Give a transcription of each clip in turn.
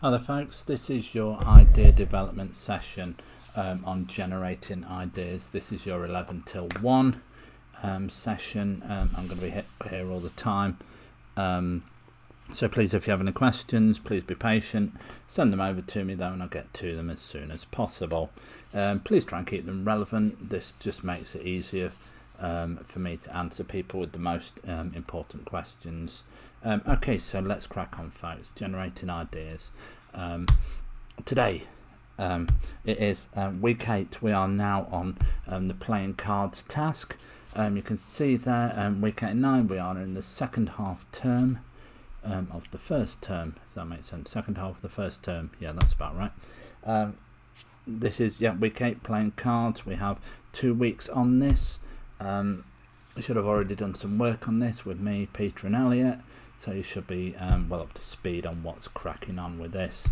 Hi there folks, this is your idea development session on generating ideas. This is your 11 till 1 session. I'm going to be here all the time. So please, if you have any questions, please be patient. Send them over to me though and I'll get to them as soon as possible. Please try and keep them relevant. This just makes it easier for me to answer people with the most important questions. Okay, so let's crack on folks, generating ideas. Today it is week 8. We are now on the playing cards task. You can see there week 8 9 we are in the second half term of the first term, if that makes sense. Second half of the first term, yeah, that's about right. This is week 8 playing cards. We have 2 weeks on this. I should have already done some work on this with me, Peter and Elliot, so you should be well up to speed on what's cracking on with this.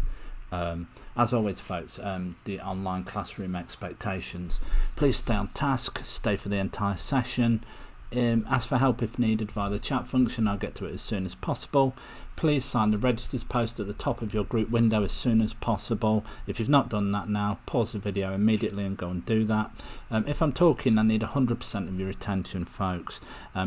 As always folks, the online classroom expectations: please stay on task, stay for the entire session, ask for help if needed via the chat function. I'll get to it as soon as possible. Please sign the registers post at the top of your group window as soon as possible. If you've not done that now, pause the video immediately and go and do that. If I'm talking, I need 100% of your attention folks.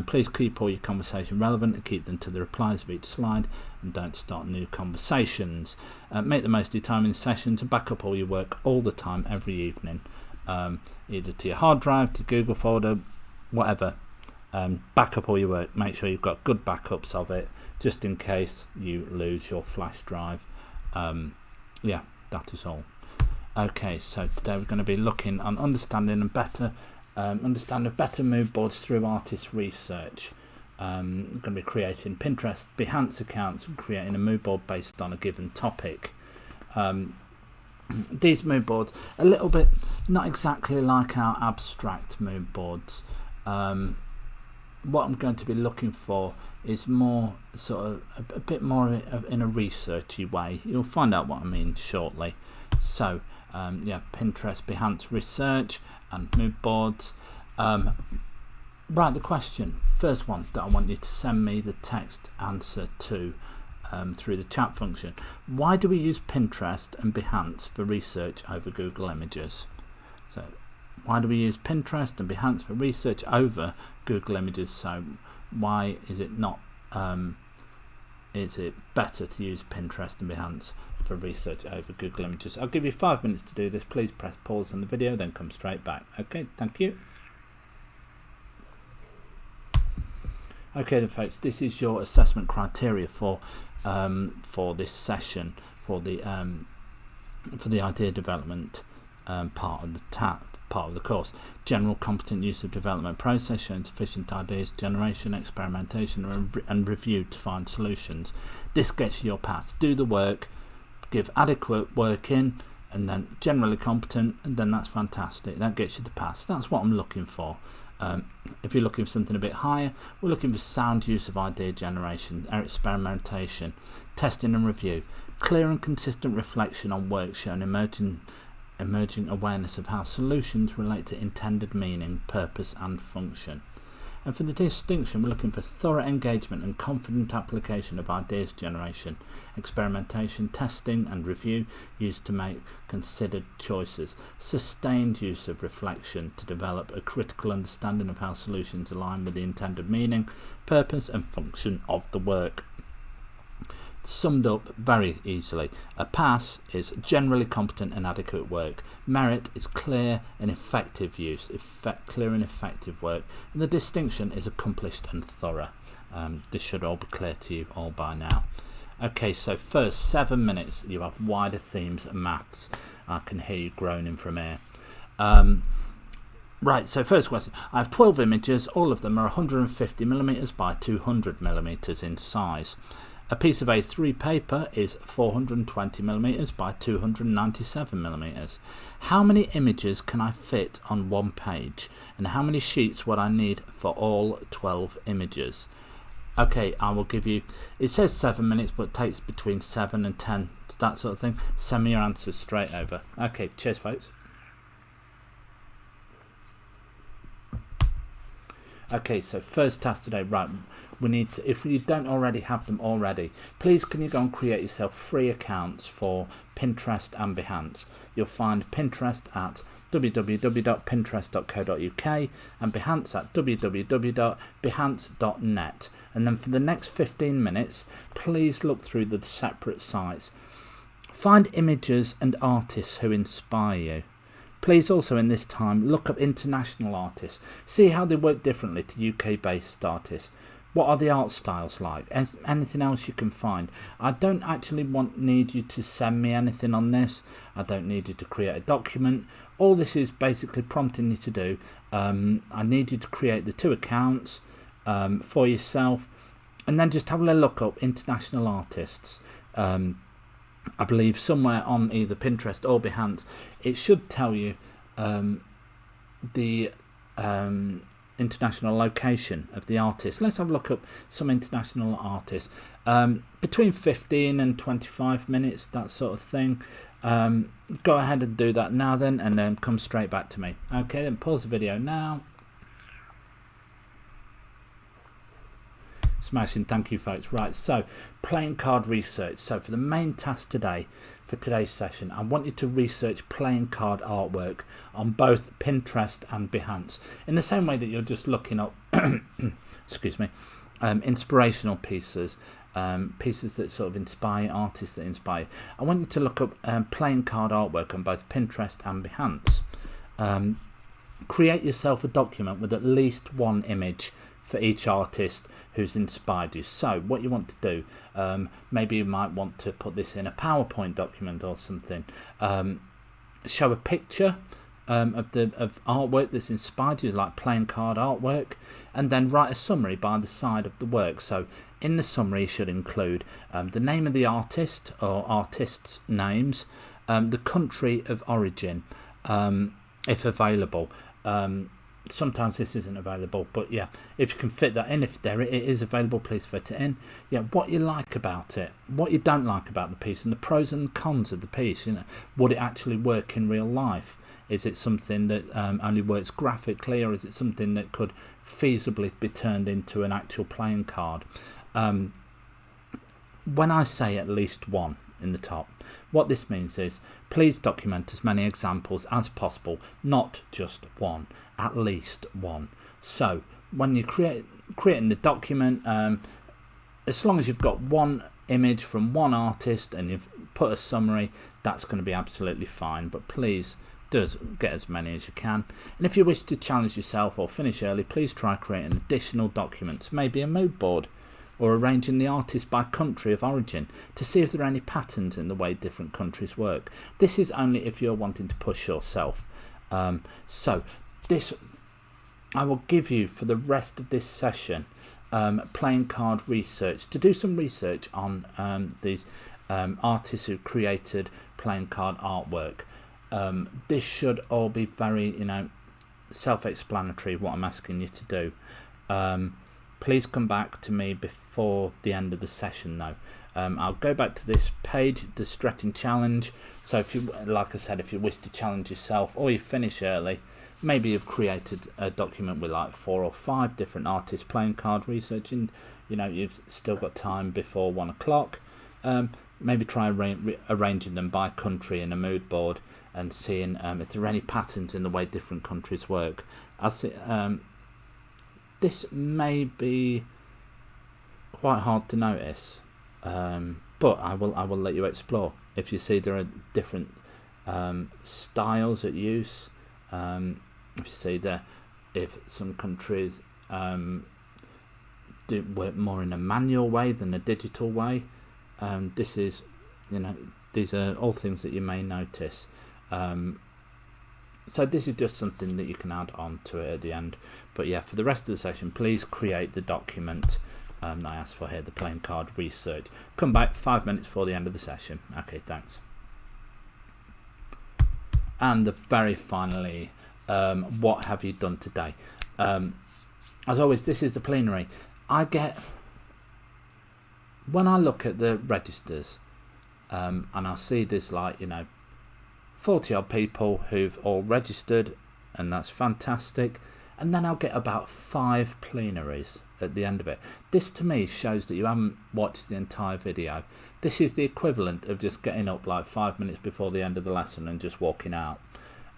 Please keep all your conversation relevant and keep them to the replies of each slide, and don't start new conversations. Make the most of your time in the sessions and back up all your work all the time, every evening, either to your hard drive, to Google folder, whatever. Back up all your work. Make sure you've got good backups of it, just in case you lose your flash drive. Yeah, that is all. Okay, so today we're going to be looking on understanding better mood boards through artist research. We're going to be creating Pinterest, Behance accounts, and creating a mood board based on a given topic. These mood boards, a little bit not exactly like our abstract mood boards. What I'm going to be looking for is more sort of a bit more in a researchy way. You'll find out what I mean shortly. So Pinterest, Behance research and mood boards. Right, the question, first one that I want you to send me the text answer to through the chat function: why do we use Pinterest and Behance for research over Google Images? So why do we use Pinterest and Behance for research over Google Images? So why is it not is it better to use Pinterest and Behance for research over Google Images? I'll give you 5 minutes to do this. Please press pause on the video, then come straight back. Okay, thank you. Okay then folks, this is your assessment criteria for this session, for the idea development part of the course. General competent use of development process, showing sufficient ideas generation, experimentation and review to find solutions. This gets you your pass. Do the work, give adequate work in, and then generally competent, and then that's fantastic. That gets you the pass. That's what I'm looking for. If you're looking for something a bit higher, we're looking for sound use of idea generation, experimentation, testing and review, clear and consistent reflection on work showing emerging awareness of how solutions relate to intended meaning, purpose and function. And for the distinction, we're looking for thorough engagement and confident application of ideas generation, experimentation, testing and review used to make considered choices, sustained use of reflection to develop a critical understanding of how solutions align with the intended meaning, purpose and function of the work. Summed up very easily: a pass is generally competent and adequate work. Merit is clear and effective use, clear and effective work, and the distinction is accomplished and thorough. This should all be clear to you all by now. Okay, so first 7 minutes you have wider themes and maths. I can hear you groaning from here. Right, so first question: I have 12 images. All of them are 150mm by 200mm in size. A piece of A3 paper is 420mm by 297mm. How many images can I fit on one page, and how many sheets would I need for all 12 images? Okay, I will give you, it says 7 minutes but it takes between 7 and 10, that sort of thing. Send me your answers straight over. Okay, cheers folks. Okay, so first task today, right, we need to, if you don't already have them already, please can you go and create yourself free accounts for Pinterest and Behance. You'll find Pinterest at www.pinterest.co.uk and Behance at www.behance.net. And then for the next 15 minutes, please look through the separate sites. Find images and artists who inspire you. Please also in this time look up international artists, see how they work differently to UK based artists. What are the art styles like? Anything else you can find. I don't actually need you to send me anything on this. I don't need you to create a document. All this is basically prompting you to do. I need you to create the 2 accounts for yourself, and then just have a look up international artists. I believe somewhere on either Pinterest or Behance it should tell you the international location of the artist. Let's have a look up some international artists, between 15 and 25 minutes, that sort of thing. Go ahead and do that now then, and then come straight back to me. Okay, then pause the video now. Smashing, thank you folks. Right, so playing card research. So for the main task today, for today's session, I want you to research playing card artwork on both Pinterest and Behance, in the same way that you're just looking up excuse me, inspirational pieces, pieces that sort of inspire, artists that inspire. I want you to look up playing card artwork on both Pinterest and Behance. Create yourself a document with at least 1 image for each artist who's inspired you. So what you want to do, maybe you might want to put this in a PowerPoint document or something. Show a picture of artwork that's inspired you, like playing card artwork, and then write a summary by the side of the work. So in the summary should include the name of the artist or artists' names, the country of origin, if available. Sometimes this isn't available, but yeah, if you can fit that in, if it is available, please fit it in. Yeah, what you like about it, what you don't like about the piece, and the pros and cons of the piece. You know, would it actually work in real life? Is it something that only works graphically, or is it something that could feasibly be turned into an actual playing card? When I say at least 1 in the top, what this means is please document as many examples as possible, not just 1, at least 1. So when you creating the document, as long as you've got 1 image from 1 artist and you've put a summary, that's going to be absolutely fine. But please do get as many as you can, and if you wish to challenge yourself or finish early, please try creating additional documents, maybe a mood board, or arranging the artist by country of origin to see if there are any patterns in the way different countries work. This is only if you're wanting to push yourself. So this, I will give you for the rest of this session playing card research, to do some research on these artists who created playing card artwork. This should all be very, self-explanatory what I'm asking you to do. Please come back to me before the end of the session though. I'll go back to this page, the stretching challenge. So if you, like I said, if you wish to challenge yourself or you finish early, maybe you've created a document with like 4 or 5 different artists playing card research, and you've still got time before 1 o'clock. Maybe try arranging them by country in a mood board and seeing if there are any patterns in the way different countries work. I see. This may be quite hard to notice, but I will let you explore. If you see there are different styles at use, if you see if some countries do work more in a manual way than a digital way, this is, these are all things that you may notice. So this is just something that you can add on to it at the end. But yeah, for the rest of the session, please create the document that I asked for here, the playing card research. Come back 5 minutes before the end of the session. Okay, thanks. And very finally, what have you done today? As always, this is the plenary. When I look at the registers, and I see this 40 odd people who've all registered, and that's fantastic. and then I'll get about 5 plenaries at the end of it. This to me shows that you haven't watched the entire video. This is the equivalent of just getting up like 5 minutes before the end of the lesson and just walking out.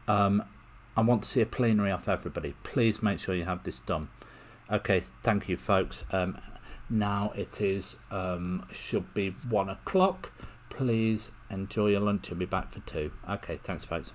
I want to see a plenary off everybody. Please make sure you have this done. Okay, thank you folks. Now it is should be 1 o'clock. Please enjoy your lunch. I'll be back for 2. Okay, thanks folks.